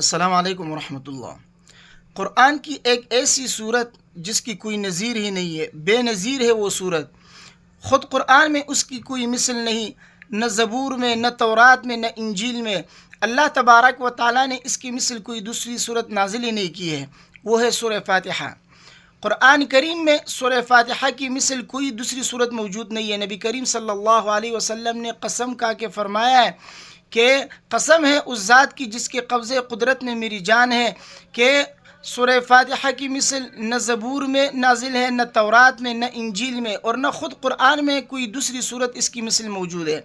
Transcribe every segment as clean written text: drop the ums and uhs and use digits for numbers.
السلام علیکم ورحمۃ اللہ۔ قرآن کی ایک ایسی صورت جس کی کوئی نظیر ہی نہیں ہے، بے نظیر ہے وہ صورت۔ خود قرآن میں اس کی کوئی مثل نہیں، نہ زبور میں، نہ تورات میں، نہ انجیل میں۔ اللہ تبارک و تعالیٰ نے اس کی مثل کوئی دوسری صورت نازل ہی نہیں کی ہے، وہ ہے سورہ فاتحہ۔ قرآن کریم میں سورہ فاتحہ کی مثل کوئی دوسری صورت موجود نہیں ہے۔ نبی کریم صلی اللہ علیہ وسلم نے قسم کھا کے فرمایا ہے کہ قسم ہے اس ذات کی جس کے قبضے قدرت میں میری جان ہے کہ سورہ فاتحہ کی مثل نہ زبور میں نازل ہے، نہ تورات میں، نہ انجیل میں، اور نہ خود قرآن میں کوئی دوسری صورت اس کی مثل موجود ہے۔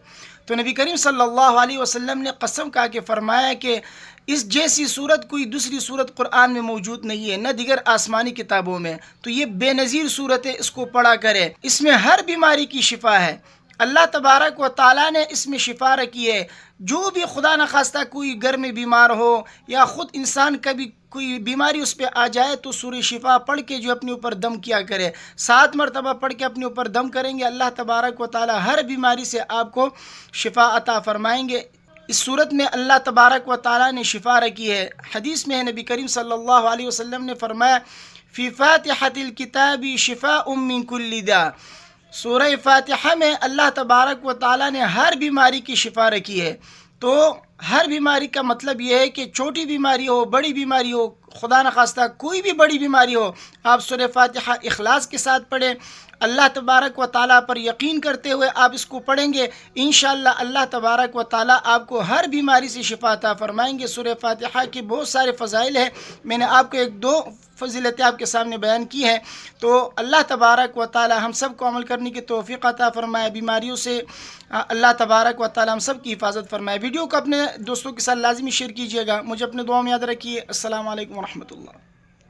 تو نبی کریم صلی اللہ علیہ وسلم نے قسم کھا کے فرمایا کہ اس جیسی صورت کوئی دوسری صورت قرآن میں موجود نہیں ہے، نہ دیگر آسمانی کتابوں میں۔ تو یہ بے نظیر صورت ہے، اس کو پڑھا کرے۔ اس میں ہر بیماری کی شفا ہے۔ اللہ تبارک و تعالیٰ نے اس میں شفا رکھی ہے۔ جو بھی خدا نخواستہ کوئی گھر میں بیمار ہو یا خود انسان کبھی کوئی بیماری اس پہ آ جائے تو سورہ شفا پڑھ کے جو اپنے اوپر دم کیا کرے، 7 مرتبہ پڑھ کے اپنے اوپر دم کریں گے، اللہ تبارک و تعالیٰ ہر بیماری سے آپ کو شفا عطا فرمائیں گے۔ اس صورت میں اللہ تبارک و تعالیٰ نے شفا رکھی ہے۔ حدیث میں ہے، نبی کریم صلی اللہ علیہ وسلم نے فرمایا فی فاتحۃ الکتاب شفاء من کل داء۔ سورہ فاتحہ میں اللہ تبارک و تعالیٰ نے ہر بیماری کی شفا رکھی ہے۔ تو ہر بیماری کا مطلب یہ ہے کہ چھوٹی بیماری ہو، بڑی بیماری ہو، خدا نخواستہ کوئی بھی بڑی بیماری ہو، آپ سورہ فاتحہ اخلاص کے ساتھ پڑھیں۔ اللہ تبارک و تعالیٰ پر یقین کرتے ہوئے آپ اس کو پڑھیں گے، انشاءاللہ اللہ تبارک و تعالیٰ آپ کو ہر بیماری سے شفا عطا فرمائیں گے۔ سورہ فاتحہ کے بہت سارے فضائل ہیں، میں نے آپ کو 1-2 فضیلتیں آپ کے سامنے بیان کی ہیں۔ تو اللہ تبارک و تعالیٰ ہم سب کو عمل کرنے کی توفیق عطا فرمائے، بیماریوں سے اللہ تبارک و تعالیٰ ہم سب کی حفاظت فرمائے۔ ویڈیو کو اپنے دوستوں کے ساتھ لازمی شیئر کیجیے گا، مجھے اپنے دعاؤں میں یاد رکھیے۔ السلام علیکم ورحمۃ اللہ۔